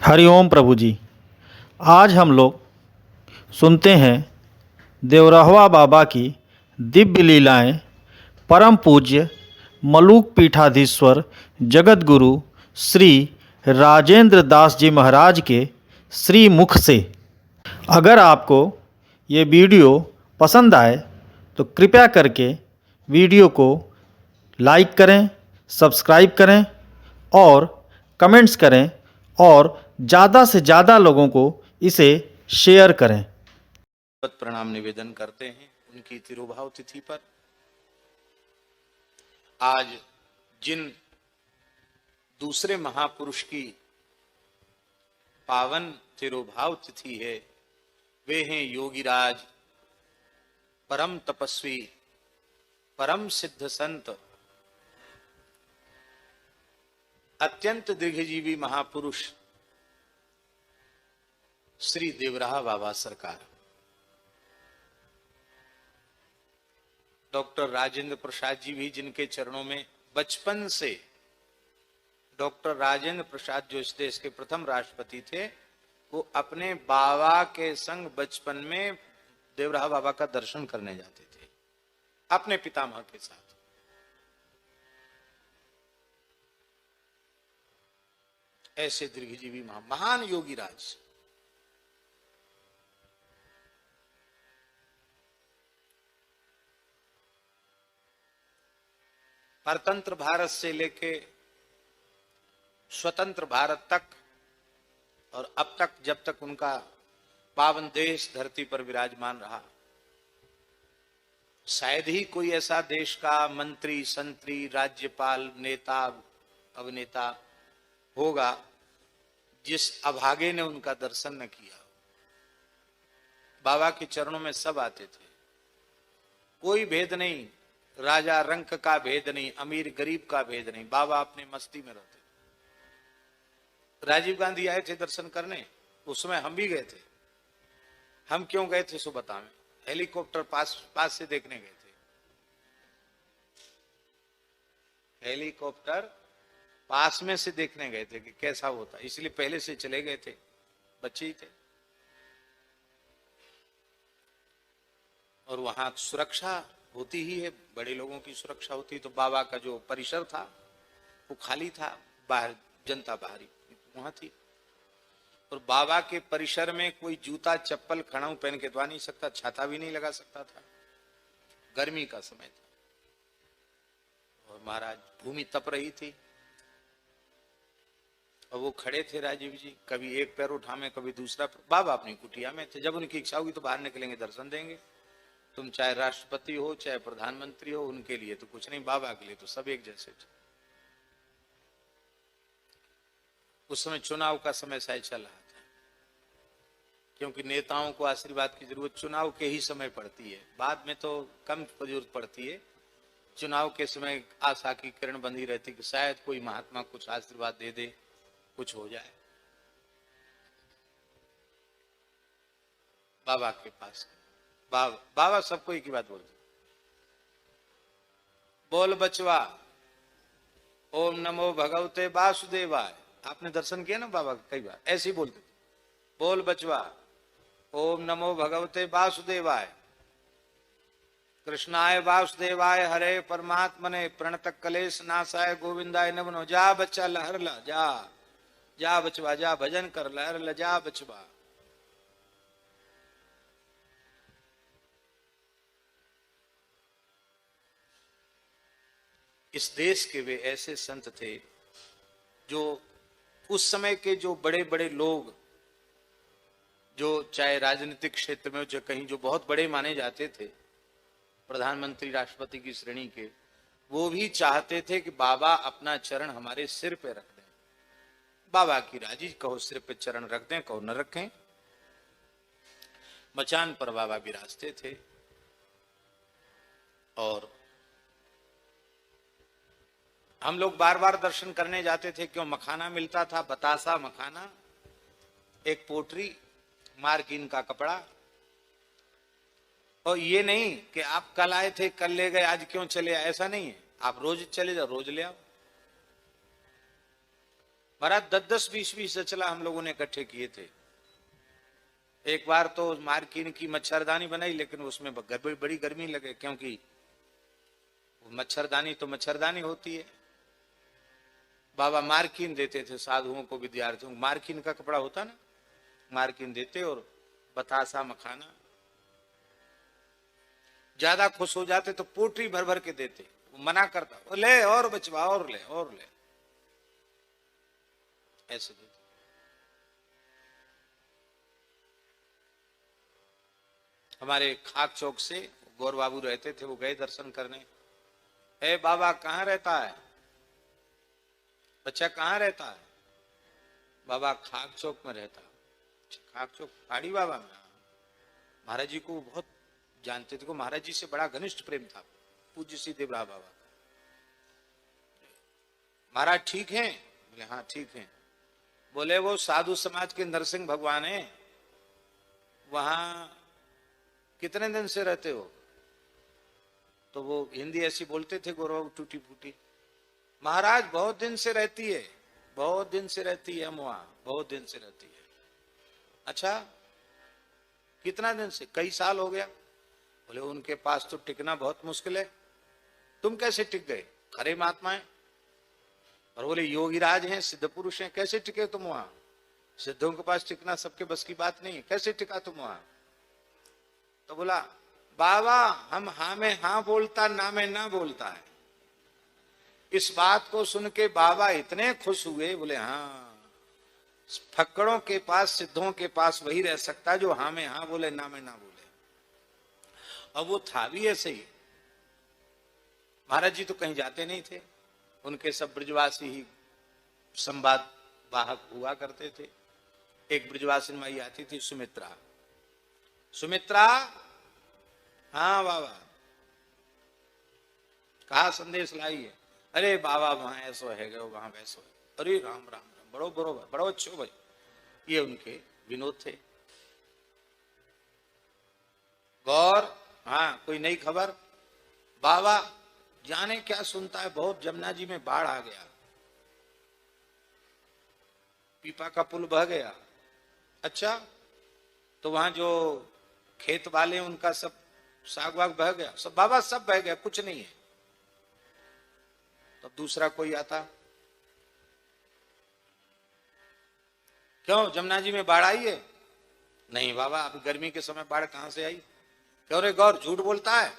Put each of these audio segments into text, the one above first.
हरिओम प्रभु जी। आज हम लोग सुनते हैं देवरहवा बाबा की दिव्य लीलाएं परम पूज्य मलूक पीठाधीश्वर जगत गुरु श्री राजेंद्र दास जी महाराज के श्री मुख से। अगर आपको ये वीडियो पसंद आए तो कृपया करके वीडियो को लाइक करें, सब्सक्राइब करें और कमेंट्स करें और ज़्यादा से ज़्यादा लोगों को इसे शेयर करें। प्रणाम निवेदन करते हैं उनकी तिरुभाव तिथि पर। आज जिन दूसरे महापुरुष की पावन तिरुभाव तिथि है वे हैं योगीराज, परम तपस्वी, परम सिद्ध संत, अत्यंत दीर्घजीवी महापुरुष श्री देवरहा बाबा सरकार। डॉक्टर राजेंद्र प्रसाद जी भी जिनके चरणों में बचपन से, डॉक्टर राजेंद्र प्रसाद जो इस देश के प्रथम राष्ट्रपति थे, वो अपने बाबा के संग बचपन में देवरहा बाबा का दर्शन करने जाते थे अपने पितामह के साथ। ऐसे दीर्घजीवी महान योगीराज। परतंत्र भारत से लेके स्वतंत्र भारत तक और अब तक जब तक उनका पावन देश धरती पर विराजमान रहा, शायद ही कोई ऐसा देश का मंत्री, संतरी, राज्यपाल, नेता, अभिनेता होगा जिस अभागे ने उनका दर्शन न किया। बाबा के चरणों में सब आते थे, कोई भेद नहीं, राजा रंक का भेद नहीं, अमीर गरीब का भेद नहीं, बाबा अपनी मस्ती में रहते। राजीव गांधी आए थे दर्शन करने, उस समय हम भी गए थे। हम क्यों गए थे सो बताएं। हेलीकॉप्टर पास से देखने गए थे। हेलीकॉप्टर पास में से देखने गए थे कि कैसा होता, इसलिए पहले से चले गए थे, बच्चे ही थे। और वहां सुरक्षा होती ही है, बड़े लोगों की सुरक्षा होती। तो बाबा का जो परिसर था वो खाली था, बाहर जनता बाहरी वहां थी। और बाबा के परिसर में कोई जूता चप्पल खड़ाऊ पहन के तो आ नहीं सकता, छाता भी नहीं लगा सकता था, गर्मी का समय था। और महाराज भूमि तप रही थी और वो खड़े थे राजीव जी, कभी एक पैर उठामे कभी दूसरा। बाबा अपनी कुटिया में थे, जब उनकी इच्छा होगी तो बाहर निकलेंगे, दर्शन देंगे। तुम चाहे राष्ट्रपति हो चाहे प्रधानमंत्री हो, उनके लिए तो कुछ नहीं, बाबा के लिए तो सब एक जैसे थे। उस समय चुनाव का समय शायद चल रहा था, क्योंकि नेताओं को आशीर्वाद की जरूरत चुनाव के ही समय पड़ती है, बाद में तो कम जरूरत पड़ती है। चुनाव के समय आशा की किरण बंधी रहती कि शायद कोई महात्मा कुछ आशीर्वाद दे दे, कुछ हो जाए। बाबा के पास बाबा सबको एक ही बात बोलते, बोल बचवा, ओम नमो भगवते वासुदेवाय। आपने दर्शन किया ना बाबा का, कई बार ऐसे ही बोलते थे, बोल बचवा, ओम नमो भगवते वासुदेवाय, कृष्णाय वासुदेवाय, हरे परमात्मने, प्रणत कलेश नाशाय, गोविंदाय नमो। जा बच्चा लहर ला, जा बचवा, जा भजन कर, लहर ला, जा बचवा। इस देश के वे ऐसे संत थे जो उस समय के जो बड़े बड़े लोग, जो चाहे राजनीतिक क्षेत्र में जो कहीं जो बहुत बड़े माने जाते थे, प्रधानमंत्री राष्ट्रपति की श्रेणी के, वो भी चाहते थे कि बाबा अपना चरण हमारे सिर पे रख दें। बाबा की राजी, कहो सिर पे चरण रख दें, कहो न रखें। मचान पर बाबा विराजते थे। और हम लोग बार बार दर्शन करने जाते थे, क्यों? मखाना मिलता था, बतासा मखाना, एक पोटरी, मार्किन का कपड़ा। और ये नहीं कि आप कल आए थे कल ले गए, आज क्यों चले आए, ऐसा नहीं है। आप रोज चले जाओ, रोज ले आओ। महाराज 10-10, 20-20 सचला हम लोगों ने इकट्ठे किए थे। एक बार तो मार्किन की मच्छरदानी बनाई, लेकिन उसमें बड़ी गर्मी लगे, क्योंकि मच्छरदानी तो मच्छरदानी होती है। बाबा मार्किन देते थे साधुओं को, विद्यार्थियों को। मार्किन का कपड़ा होता ना, मार्किन देते और बतासा मखाना। ज्यादा खुश हो जाते तो पोटरी भर भर के देते। वो मना करता, ले और बचवा, और ले और ले, ऐसे देते। हमारे खाक चौक से गौर बाबू रहते थे, वो गए दर्शन करने। ए बाबा कहाँ रहता है बच्चा, कहाँ रहता है? बाबा खाक चौक में रहता। खाक चौक पाड़ी बाबा में। महाराज जी को बहुत जानते थे, को महाराज जी से बड़ा घनिष्ठ प्रेम था पूज्य श्री देवराह बाबा का। महाराज ठीक हैं? बोले हाँ ठीक हैं। बोले वो साधु समाज के नरसिंह भगवान है, वहां कितने दिन से रहते हो? तो वो हिंदी ऐसी बोलते थे गौरव टूटी फूटी। महाराज बहुत दिन से रहती है, बहुत दिन से रहती है, हम वहां बहुत दिन से रहती है। अच्छा कितना दिन से? कई साल हो गया। बोले उनके पास तो टिकना बहुत मुश्किल है, तुम कैसे टिक गए? खरे महात्मा है। और बोले योगीराज हैं, सिद्ध पुरुष हैं, कैसे टिके तुम वहां? सिद्धों के पास टिकना सबके बस की बात नहीं है, कैसे टिका तुम वहां? तो बोला बाबा हम हाँ में हाँ बोलता, ना में ना बोलता है। इस बात को सुन के बाबा इतने खुश हुए, बोले हाँ फक्कड़ों के पास, सिद्धों के पास वही रह सकता है जो हाँ में हाँ बोले, ना में ना बोले। और वो था भी ऐसे ही। महाराज जी तो कहीं जाते नहीं थे, उनके सब ब्रजवासी ही संवाद वाहक हुआ करते थे। एक ब्रजवासी माई आती थी, सुमित्रा। सुमित्रा, हाँ बाबा कहा संदेश लाई है? अरे बाबा वहां ऐसो है गो, वहां वैसो है। अरे राम राम राम, बड़ो बरोबर, बड़ो अच्छो भाई। ये उनके विनोद थे। गौर, हाँ कोई नई खबर? बाबा जाने क्या सुनता है, बहुत जमुना जी में बाढ़ आ गया, पीपा का पुल बह गया। अच्छा तो वहां जो खेत वाले उनका सब साग वाग बह गया? सब बाबा सब बह गया, कुछ नहीं है। तब दूसरा कोई आता, क्यों जमुना जी में बाढ़ आई है? नहीं बाबा अभी गर्मी के समय बाढ़ कहां से आई? क्यों रे गौर झूठ बोलता है,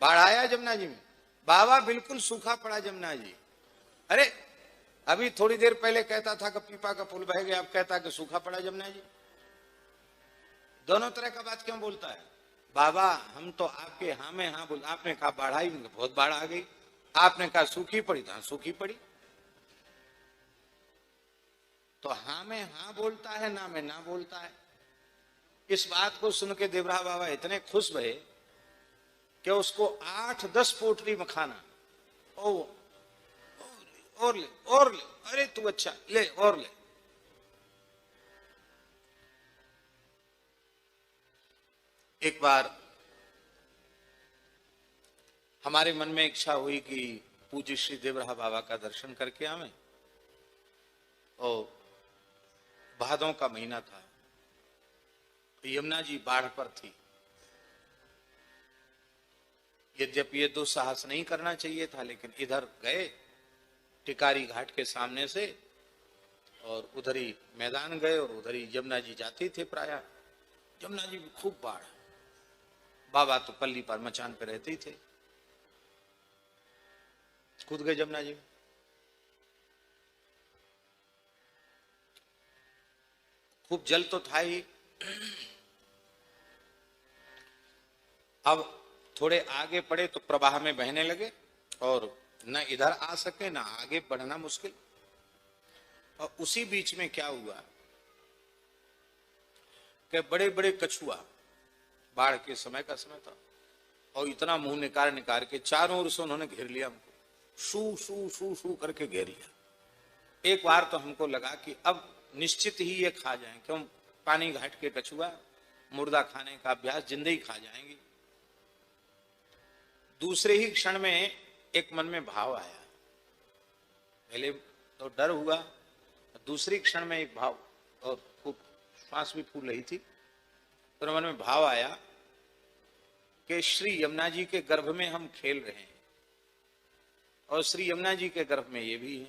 बाढ़ आया जमुना जी में? बाबा बिल्कुल सूखा पड़ा जमुना जी। अरे अभी थोड़ी देर पहले कहता था कि पीपा का पुल बह गया, अब कहता कि सूखा पड़ा जमुना जी। दोनों तरह का बात क्यों बोलता है? बाबा हम तो आपके हाँ में हाँ बोल, आपने कहा बाढ़ आई, बहुत बाढ़ आ गई। आपने कहा सूखी पड़ी, तो हाँ सूखी पड़ी। तो हाँ में हाँ बोलता है, ना में ना बोलता है। इस बात को सुन के देवराह बाबा इतने खुश भये कि उसको 8-10 पोटली मखाना, ओ और ले और ले, अरे तू अच्छा ले और ले। एक बार हमारे मन में इच्छा हुई कि पूज्य श्री देवराह बाबा का दर्शन करके आवे। और भादों का महीना था, यमुना जी बाढ़ पर थी। यद्यपि ये दुस्साहस नहीं करना चाहिए था, लेकिन इधर गए टिकारी घाट के सामने से, और उधर ही मैदान गए, और उधर ही यमुना जी जाते थे प्रायः। यमुना जी में खूब बाढ़। बाबा तो पल्ली पर मचान पे रहते ही थे, कूद गए यमुना जी में। खूब जल तो था ही। अब थोड़े आगे पड़े तो प्रवाह में बहने लगे, और न इधर आ सके न आगे बढ़ना मुश्किल। और उसी बीच में क्या हुआ कि बड़े बड़े कछुआ, बाढ़ के समय का समय था, और इतना मुंह निकाल निकाल के चारों ओर से उन्होंने घेर लिया हमको, शू शू शू शू करके घेर लिया। एक बार तो हमको लगा कि अब निश्चित ही ये खा जाएं, क्यों पानी घाट के कछुआ, मुर्दा खाने का अभ्यास, जिंदगी खा जाएंगे। दूसरे ही क्षण में एक मन में भाव आया, पहले तो डर हुआ। दूसरी क्षण में एक भाव, और खूब श्वास भी फूल रही थी, तो मन में भाव आया कि श्री यमुना जी के गर्भ में हम खेल रहे हैं और श्री यमुना जी के गर्भ में ये भी है,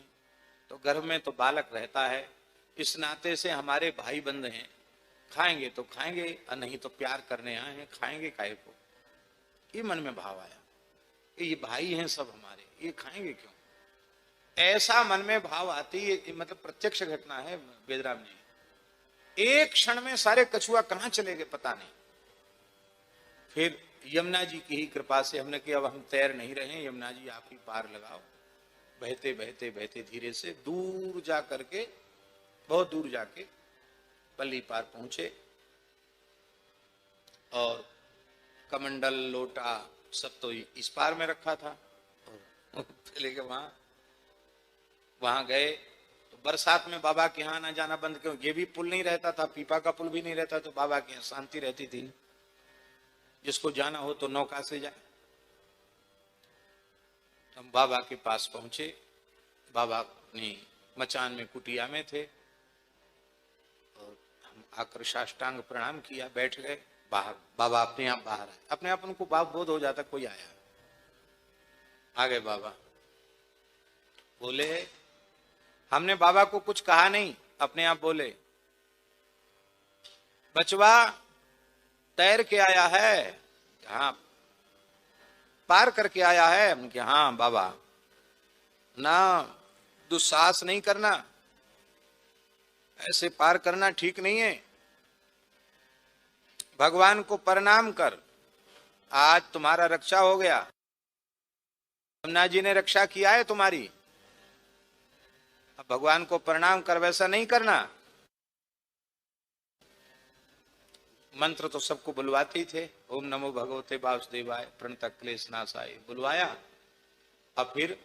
तो गर्भ में तो बालक रहता है, इस नाते से हमारे भाई बंद हैं, खाएंगे तो खाएंगे और नहीं तो प्यार करने आए हैं, खाएंगे काहे को। ये मन में भाव आया कि ये भाई हैं सब हमारे, ये खाएंगे क्यों। ऐसा मन में भाव आती है, मतलब प्रत्यक्ष घटना है वेदराम जी। एक क्षण में सारे कछुआ कहां चले गए पता नहीं। फिर यमुना जी की ही कृपा से हमने कि अब हम तैर नहीं रहे, यमुना जी आप ही पार लगाओ। बहते बहते बहते धीरे से दूर जा करके, बहुत दूर जाके पल्ली पार पहुंचे और कमंडल लोटा सब तो इस पार में रखा था। पहले के वहां गए तो बरसात में बाबा के यहाँ ना जाना बंद क्यों, ये भी पुल नहीं रहता था, पीपा का पुल भी नहीं रहता, तो बाबा के यहाँ शांति रहती थी, जिसको जाना हो तो नौका से जाए। हम बाबा के पास पहुंचे, बाबा अपनी मचान में कुटिया में थे और हम आकर साष्टांग प्रणाम किया, बैठ गए। बाहर बाबा अपने आप बाहर आए, अपने आप उनको भाव बोध हो जाता कोई आया। आ गए बाबा, बोले हमने बाबा को कुछ कहा नहीं, अपने आप बोले बचवा तैर के आया है, हाँ पार करके आया है। हम कि हाँ बाबा, ना दुस्साहस नहीं करना, ऐसे पार करना ठीक नहीं है, भगवान को प्रणाम कर, आज तुम्हारा रक्षा हो गया, यमुना जी ने रक्षा किया है तुम्हारी, अब भगवान को प्रणाम कर, वैसा नहीं करना। मंत्र तो सबको बुलवाते ही थे, ओम नमो भगवते वासुदेवाय प्रणत क्लेश नाशाय बुलवाया। अब फिर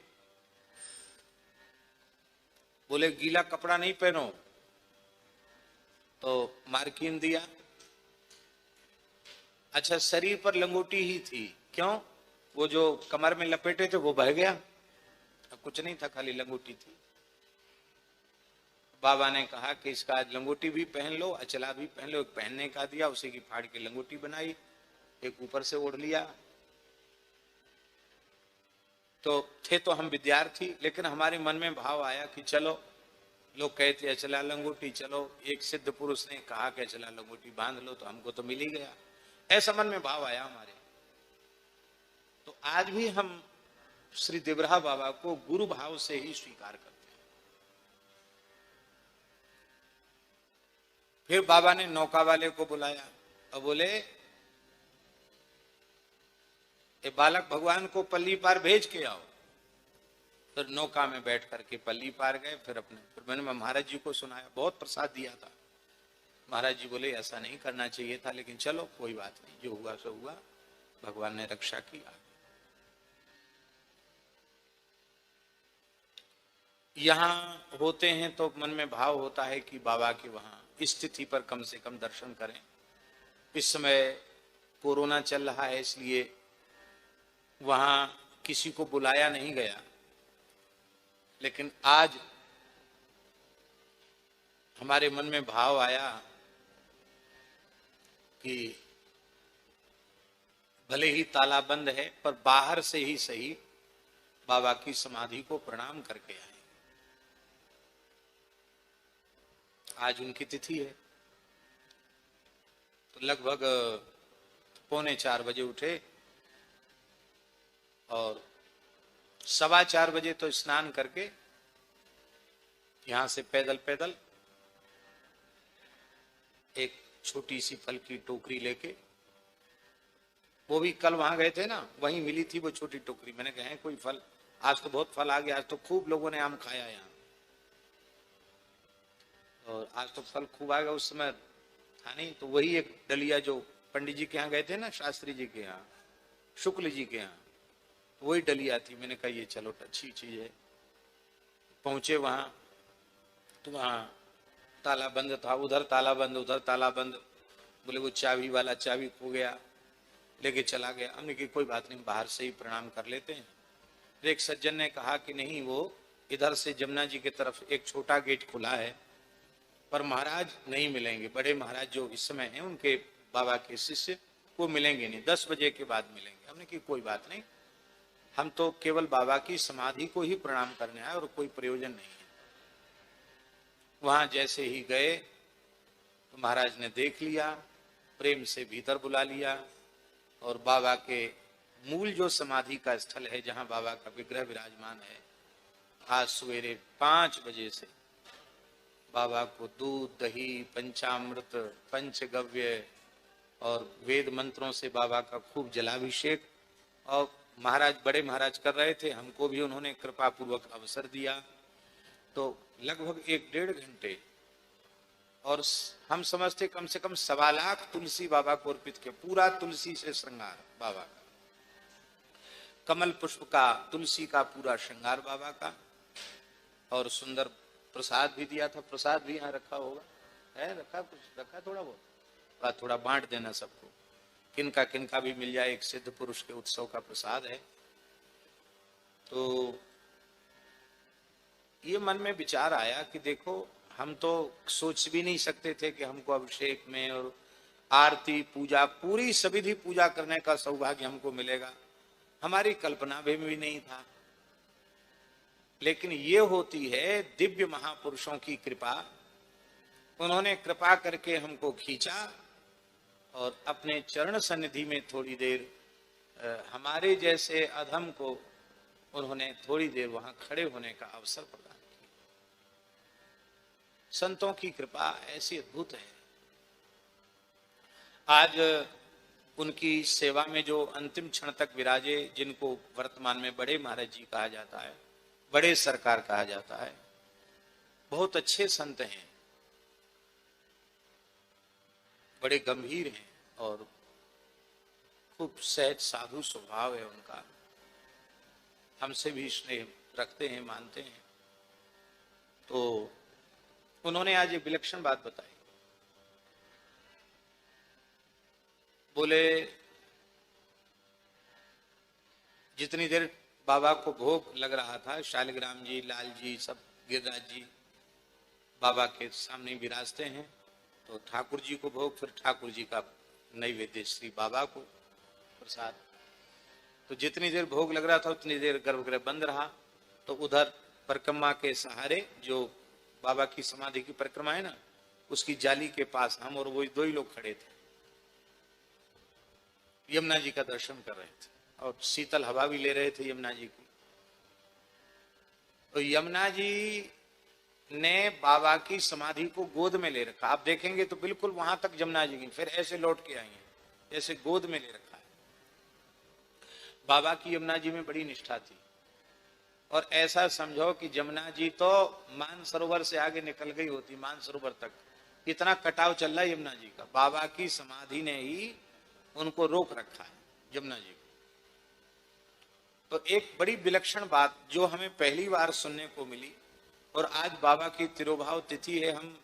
बोले गीला कपड़ा नहीं पहनो, तो मार्किन दिया। अच्छा शरीर पर लंगोटी ही थी, क्यों, वो जो कमर में लपेटे थे वो बह गया, अब कुछ नहीं था, खाली लंगोटी थी। बाबा ने कहा कि इसका आज लंगोटी भी पहन लो, अचला भी पहन लो। एक पहनने का दिया, उसी की फाड़ के लंगोटी बनाई, एक ऊपर से ओढ़ लिया। तो थे तो हम विद्यार्थी, लेकिन हमारे मन में भाव आया कि चलो, लोग कहते अचला लंगोटी, चलो एक सिद्ध पुरुष ने कहा कि अचला लंगोटी बांध लो, तो हमको तो मिल ही गया, ऐसा मन में भाव आया हमारे। तो आज भी हम श्री देवराहा बाबा को गुरु भाव से ही स्वीकार करते हैं। फिर बाबा ने नौका वाले को बुलाया और बोले ये बालक भगवान को पल्ली पार भेज के आओ। फिर नौका में बैठ करके पल्ली पार गए। फिर मैंने महाराज जी को सुनाया, बहुत प्रसाद दिया था। महाराज जी बोले ऐसा नहीं करना चाहिए था, लेकिन चलो कोई बात नहीं, जो हुआ सो हुआ, भगवान ने रक्षा किया। यहाँ होते हैं तो मन में भाव होता है कि बाबा के वहां स्थिति पर कम से कम दर्शन करें। इस समय कोरोना चल रहा है, इसलिए वहां किसी को बुलाया नहीं गया, लेकिन आज हमारे मन में भाव आया कि भले ही ताला बंद है पर बाहर से ही सही बाबा की समाधि को प्रणाम करके आए। आज उनकी तिथि है, तो लगभग 3:45 बजे उठे और 4:15 बजे तो स्नान करके यहां से पैदल पैदल एक छोटी सी फल की टोकरी लेके, वो भी कल वहां गए थे ना, वहीं मिली थी वो छोटी टोकरी। मैंने कहा कोई फल, आज तो बहुत फल आ गया, आज तो खूब लोगों ने आम खाया यहाँ, और आज तो फल खूब आ गया। उस समय था नहीं, तो वही एक डलिया जो पंडित जी के यहाँ गए थे ना, शास्त्री जी के यहाँ, शुक्ल जी के यहाँ, वही डलिया थी। मैंने कहा ये चलो अच्छी चीज है। पहुंचे वहां तो वहां ताला बंद था, उधर ताला बंद, उधर ताला बंद। बोले वो चाबी वाला चाबी खो गया, लेके चला गया। हमने कि कोई बात नहीं, बाहर से ही प्रणाम कर लेते हैं। एक सज्जन ने कहा कि नहीं, वो इधर से जमुना जी की तरफ एक छोटा गेट खुला है, पर महाराज नहीं मिलेंगे। बड़े महाराज जो इस समय हैं उनके बाबा के शिष्य वो मिलेंगे नहीं, 10 बजे के बाद मिलेंगे। हमने कहा कोई बात नहीं, हम तो केवल बाबा की समाधि को ही प्रणाम करने आए और कोई प्रयोजन नहीं है। वहां जैसे ही गए तो महाराज ने देख लिया, प्रेम से भीतर बुला लिया और बाबा के मूल जो समाधि का स्थल है जहां बाबा का विग्रह विराजमान है, आज सवेरे 5 बजे से बाबा को दूध दही पंचामृत पंचगव्य और वेद मंत्रों से बाबा का खूब जलाभिषेक और महाराज बड़े महाराज कर रहे थे, हमको भी उन्होंने कृपा पूर्वक अवसर दिया। तो लगभग 1-1.5 घंटे और हम समझते कम से कम 1.25 लाख तुलसी बाबा को अर्पित किया। पूरा तुलसी से श्रृंगार बाबा का, कमल पुष्प का, तुलसी का पूरा श्रृंगार बाबा का, और सुंदर प्रसाद भी दिया था। प्रसाद भी यहाँ रखा होगा, है रखा, कुछ रखा थोड़ा बहुत, थोड़ा बांट देना सबको, किनका किनका भी मिल जाए। एक सिद्ध पुरुष के उत्सव का प्रसाद है। तो ये मन में विचार आया कि देखो, हम तो सोच भी नहीं सकते थे कि हमको अभिषेक में और आरती पूजा पूरी सविधि पूजा करने का सौभाग्य हमको मिलेगा, हमारी कल्पना में भी नहीं था। लेकिन ये होती है दिव्य महापुरुषों की कृपा। उन्होंने कृपा करके हमको खींचा और अपने चरण सन्निधि में थोड़ी देर हमारे जैसे अधम को उन्होंने थोड़ी देर वहां खड़े होने का अवसर प्रदान किया। संतों की कृपा ऐसी अद्भुत है। आज उनकी सेवा में जो अंतिम क्षण तक विराजे, जिनको वर्तमान में बड़े महाराज जी कहा जाता है, बड़े सरकार कहा जाता है, बहुत अच्छे संत हैं, बड़े गंभीर हैं और खूब सहज साधु स्वभाव है उनका, हमसे भी स्नेह रखते हैं, मानते हैं। तो उन्होंने आज एक विलक्षण बात बताई। बोले जितनी देर बाबा को भोग लग रहा था, शालिग्राम जी, लाल जी, सब गिरिराज जी बाबा के सामने विराजते हैं, तो ठाकुर जी को भोग, फिर ठाकुर जी का नैवेद्य श्री बाबा को प्रसाद। तो जितनी देर भोग लग रहा था उतनी देर गर्भगृह बंद रहा। तो उधर परिक्रमा के सहारे, जो बाबा की समाधि की परिक्रमा है ना, उसकी जाली के पास हम और वो 2 ही लोग खड़े थे, यमुना जी का दर्शन कर रहे थे और शीतल हवा भी ले रहे थे यमुना जी की। तो यमुना जी ने बाबा की समाधि को गोद में ले रखा। आप देखेंगे तो बिल्कुल वहां तक यमुना जी की, फिर ऐसे लौट के आई हैं, जैसे गोद में ले रखा है। बाबा की यमुना जी में बड़ी निष्ठा थी। और ऐसा समझो कि यमुना जी तो मानसरोवर से आगे निकल गई होती, मानसरोवर तक इतना कटाव चल रहा है यमुना जी का। बाबा की समाधि ने ही उनको रोक रखा है यमुना जी को। तो एक बड़ी विलक्षण बात जो हमें पहली बार सुनने को मिली, और आज बाबा की तिरोभाव तिथि है, हम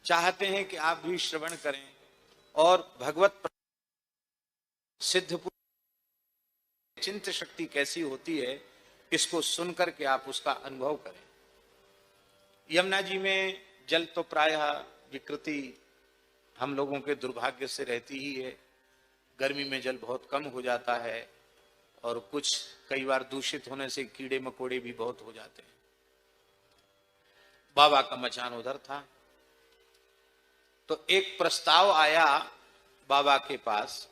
चाहते हैं कि आप भी श्रवण करें और भगवत सिद्ध चिंत शक्ति कैसी होती है इसको सुनकर के आप उसका अनुभव करें। यमुना जी में जल तो प्रायः विकृति हम लोगों के दुर्भाग्य से रहती ही है। गर्मी में जल बहुत कम हो जाता है और कुछ कई बार दूषित होने से कीड़े मकोड़े भी बहुत हो जाते हैं। बाबा का मचान उधर था, तो एक प्रस्ताव आया बाबा के पास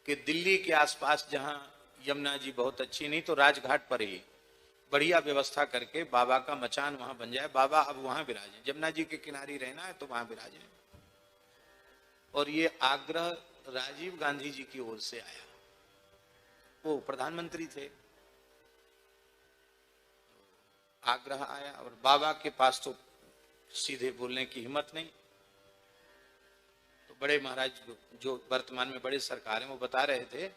कि दिल्ली के आसपास जहां यमुना जी बहुत अच्छी नहीं तो राजघाट पर ही बढ़िया व्यवस्था करके बाबा का मचान वहां बन जाए, बाबा अब वहां विराजे, यमुना जी के किनारे रहना है तो वहां विराजे। और ये आग्रह राजीव गांधी जी की ओर से आया, वो प्रधानमंत्री थे। आग्रह आया और बाबा के पास तो सीधे बोलने की हिम्मत नहीं। तो बड़े महाराज जो वर्तमान में बड़े सरकार हैं वो बता रहे थे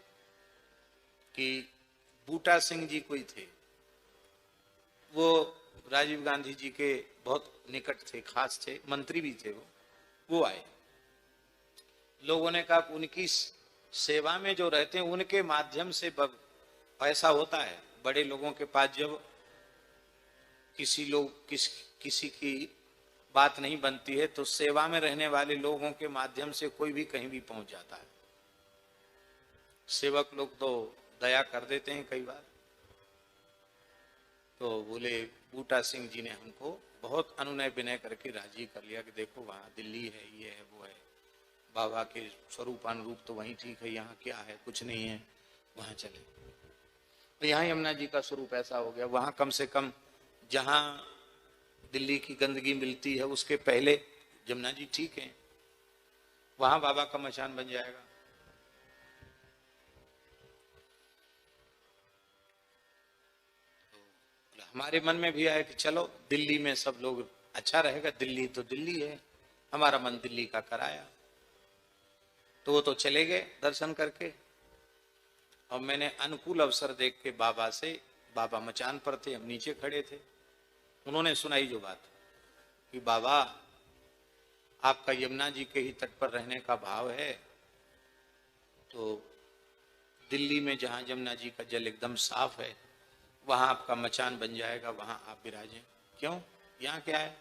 कि बूटा सिंह जी कोई थे, वो राजीव गांधी जी के बहुत निकट थे, खास थे, मंत्री भी थे। वो आए, लोगों ने कहा उनकी सेवा में जो रहते हैं उनके माध्यम से ऐसा होता है, बड़े लोगों के पास जब किसी की बात नहीं बनती है तो सेवा में रहने वाले लोगों के माध्यम से कोई भी कहीं भी पहुंच जाता है। सेवक लोग तो दया कर देते हैं कई बार। तो बोले बूटा सिंह जी ने हमको बहुत अनुनय विनय करके राजी कर लिया कि देखो वहाँ दिल्ली है, ये है, वो है, बाबा के स्वरूपानुरूप तो वहीं ठीक है, यहाँ क्या है, कुछ नहीं है, वहाँ चले। तो यहाँ यमुना जी का स्वरूप ऐसा हो गया, वहाँ कम से कम जहाँ दिल्ली की गंदगी मिलती है उसके पहले यमुना जी ठीक है, वहाँ बाबा का मचान बन जाएगा। हमारे मन में भी आया कि चलो दिल्ली में सब लोग अच्छा रहेगा, दिल्ली तो दिल्ली है, हमारा मन दिल्ली का कराया। तो वो तो चले गए दर्शन करके, और मैंने अनुकूल अवसर देख के बाबा से, बाबा मचान पर थे, हम नीचे खड़े थे, उन्होंने सुनाई जो बात कि बाबा आपका यमुना जी के ही तट पर रहने का भाव है, तो दिल्ली में जहां यमुना जी का जल एकदम साफ है वहां आपका मचान बन जाएगा, वहां आप विराजें। क्यों, यहाँ क्या है,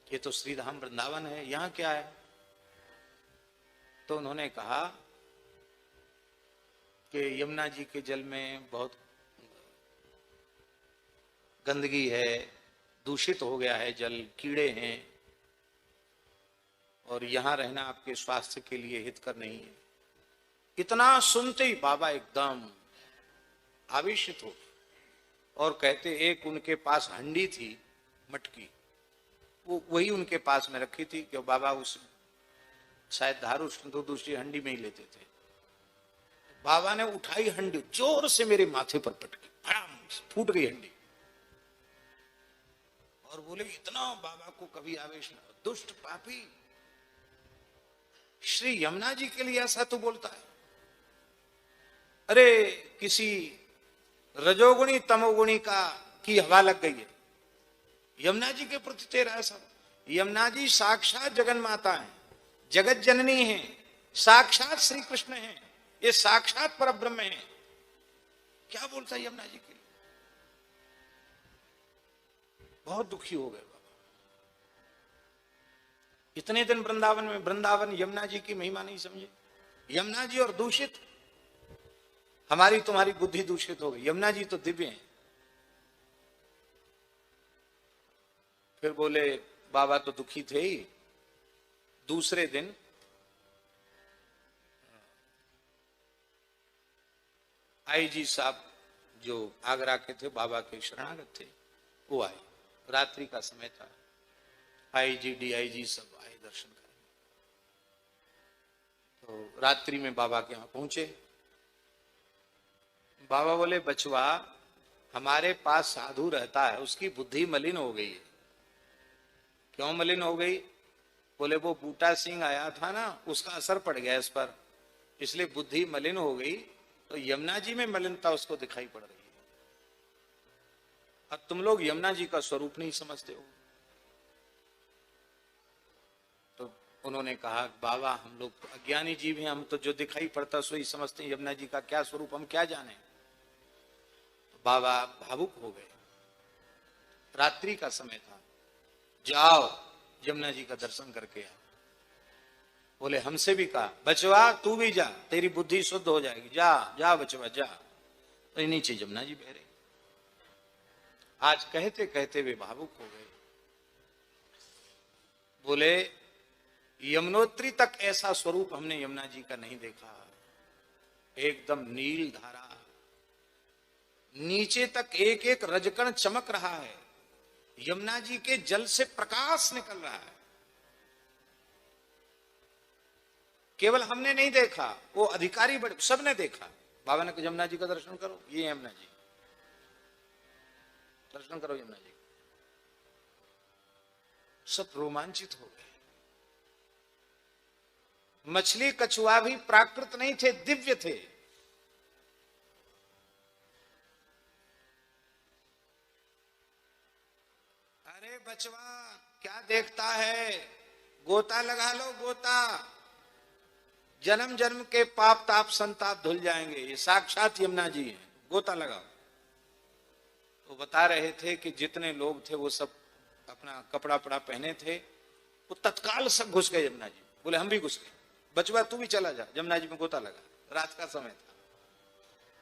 ये तो श्रीधाम वृंदावन है, यहाँ क्या है? तो उन्होंने कहा कि यमुना जी के जल में बहुत गंदगी है, दूषित हो गया है जल, कीड़े हैं, और यहां रहना आपके स्वास्थ्य के लिए हितकर नहीं है। इतना सुनते ही बाबा एकदम आवेशित हो और कहते, एक उनके पास हंडी थी मटकी, वो वही उनके पास में रखी थी, कि बाबा उस शायद धारू तो दूसरी हंडी में ही लेते थे। बाबा ने उठाई हंडी, जोर से मेरे माथे पर पटकी, धड़ाम फूट गई हंडी, और बोले इतना बाबा को कभी आवेश न, दुष्ट पापी, श्री यमुना जी के लिए ऐसा तो बोलता है? अरे किसी रजोगुणी तमोगुणी की हवा लग गई है, यमुना जी के प्रति तेरा ऐसा। यमुना जी साक्षात जगन माता है, जगत जननी है, साक्षात श्री कृष्ण है, ये साक्षात परब्रह्म है, क्या बोलता है यमुना जी के लिए? बहुत दुखी हो गए बाबा। इतने दिन वृंदावन में, वृंदावन यमुना जी की महिमा नहीं समझे, यमुना जी और दूषित, हमारी तुम्हारी बुद्धि दूषित हो गई, यमुना जी तो दिव्य हैं। फिर बोले बाबा तो दुखी थे ही। दूसरे दिन आईजी साहब जो आगरा के थे, बाबा के शरणागत थे, वो आए, रात्रि का समय था, आईजी डीआईजी सब आए दर्शन करने। तो रात्रि में बाबा के यहां पहुंचे। बाबा बोले बचवा, हमारे पास साधु रहता है, उसकी बुद्धि मलिन हो गई है। क्यों मलिन हो गई? बोले वो बूटा सिंह आया था ना, उसका असर पड़ गया इस पर, इसलिए बुद्धि मलिन हो गई। तो यमुना जी में मलिनता उसको दिखाई पड़ रही है। अब तुम लोग यमुना जी का स्वरूप नहीं समझते हो। तो उन्होंने कहा बाबा हम लोग तो अज्ञानी जीव हैं, हम तो जो दिखाई पड़ता सो ही समझते हैं, यमुना जी का क्या स्वरूप हम क्या जाने। तो बाबा भावुक हो गए, रात्रि का समय था, जाओ यमुना जी का दर्शन करके आओ। बोले हमसे भी कहा बचवा तू भी जा, तेरी बुद्धि शुद्ध हो जाएगी, जा जा बचवा जा। तो नीचे यमुना जी बह रही। आज कहते कहते वे भावुक हो गए। बोले यमुनोत्री तक ऐसा स्वरूप हमने यमुना जी का नहीं देखा, एकदम नील धारा, नीचे तक एक एक रजकण चमक रहा है, यमुना जी के जल से प्रकाश निकल रहा है। केवल हमने नहीं देखा, वो अधिकारी बड़े सबने देखा। बाबा ने कहा यमुना जी का दर्शन करो, ये यमुना जी, दर्शन करो यमुना जी। सब रोमांचित हो गए। मछली कछुआ भी प्राकृत नहीं थे, दिव्य थे। अरे बचवा क्या देखता है, गोता लगा लो गोता, जन्म जन्म के पाप ताप संताप धुल जाएंगे, ये साक्षात यमुना जी है, गोता लगाओ। तो बता रहे थे कि जितने लोग थे वो सब अपना कपड़ा पड़ा पहने थे, वो तत्काल सब घुस गए यमुना जी। बोले हम भी घुस गए, बचवा तू भी चला जा। यमुना जी में गोता लगा, रात का समय था,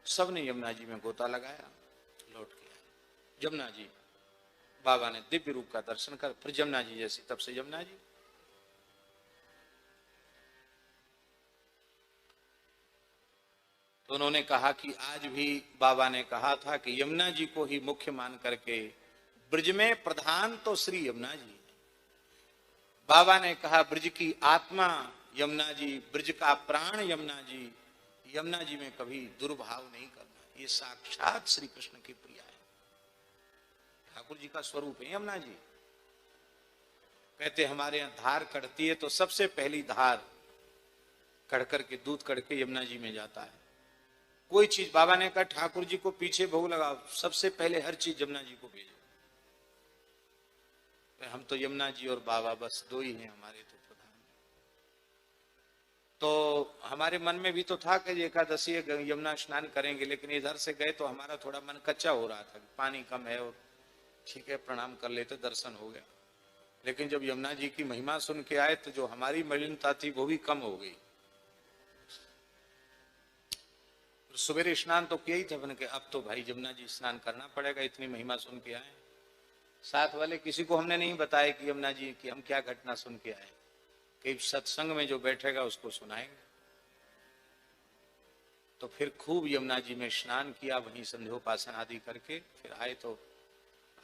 सब ने यमुना जी में गोता लगाया, लौट के आए। यमुना जी, बाबा ने दिव्य रूप का दर्शन कर, फिर यमुना जी जैसी, तब से यमुना जी। तो उन्होंने कहा कि आज भी बाबा ने कहा था कि यमुना जी को ही मुख्य मान करके ब्रज में प्रधान तो श्री यमुना जी। बाबा ने कहा ब्रज की आत्मा यमुना जी, ब्रज का प्राण यमुना जी, यमुना जी में कभी दुर्भाव नहीं करना। ये साक्षात श्री कृष्ण की प्रिया है, ठाकुर जी का स्वरूप है यमुना जी। कहते हमारे यहाँ धार कढ़ती है तो सबसे पहली धार कढ़ करके, दूध कढ़ के यमुना जी में जाता है। कोई चीज, बाबा ने कहा ठाकुर जी को पीछे भोग लगाओ, सबसे पहले हर चीज यमुना जी को भेजो। हम तो यमुना जी और बाबा बस दो ही हैं हमारे तो प्रधान। तो हमारे मन में भी तो था कि एकादशी यमुना स्नान करेंगे, लेकिन इधर से गए तो हमारा थोड़ा मन कच्चा हो रहा था, पानी कम है और ठीक है प्रणाम कर लेते, दर्शन हो गया। लेकिन जब यमुना जी की महिमा सुन के आए तो जो हमारी मलिनता थी वो भी कम हो गई। सवेरे स्नान तो किया ही था, कि अब तो भाई यमुना जी स्नान करना पड़ेगा, इतनी महिमा सुन के आए। साथ वाले किसी को हमने नहीं बताया कि यमुना जी की हम क्या घटना सुन के आए, कि सत्संग में जो बैठेगा उसको सुनाएंगे। तो फिर खूब यमुना जी में स्नान किया, वहीं संध्योपासन आदि करके फिर आए। तो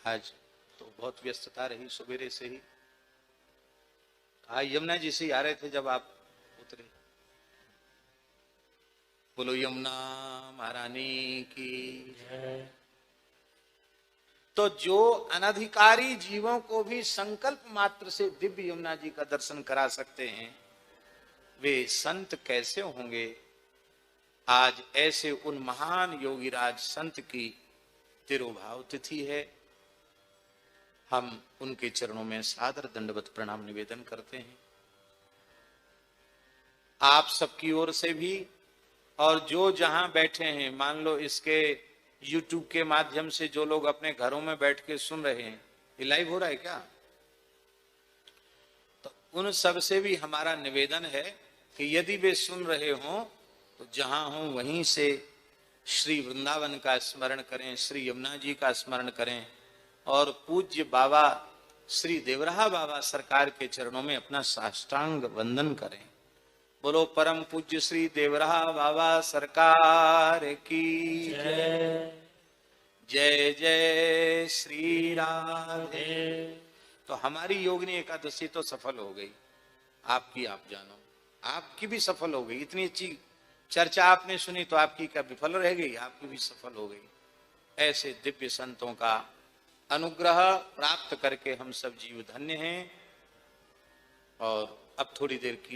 आज तो बहुत व्यस्तता रही सवेरे से ही। आज यमुना जी से ही आ रहे थे जब आप उतरे। बोलो यमुना महारानी की। तो जो अनधिकारी जीवों को भी संकल्प मात्र से दिव्य यमुना जी का दर्शन करा सकते हैं, वे संत कैसे होंगे। आज ऐसे उन महान योगीराज संत की तिरुभाव तिथि है। हम उनके चरणों में सादर दंडवत प्रणाम निवेदन करते हैं। आप सबकी ओर से भी, और जो जहां बैठे हैं, मान लो इसके YouTube के माध्यम से जो लोग अपने घरों में बैठ के सुन रहे हैं, ये लाइव हो रहा है क्या, तो उन सब से भी हमारा निवेदन है कि यदि वे सुन रहे हों तो जहां हों वहीं से श्री वृंदावन का स्मरण करें, श्री यमुना जी का स्मरण करें और पूज्य बाबा श्री देवराहा बाबा सरकार के चरणों में अपना साष्टांग वंदन करें। बोलो परम पूज्य श्री देवराहा बाबा सरकार की जय। जय जय श्री राधे। तो हमारी योगिनी एकादशी तो सफल हो गई, आपकी आप जानो, आपकी भी सफल हो गई। इतनी अच्छी चर्चा आपने सुनी तो आपकी क्या विफल रह गई, आपकी भी सफल हो गई। ऐसे दिव्य संतों का अनुग्रह प्राप्त करके हम सब जीव धन्य हैं। और अब थोड़ी देर की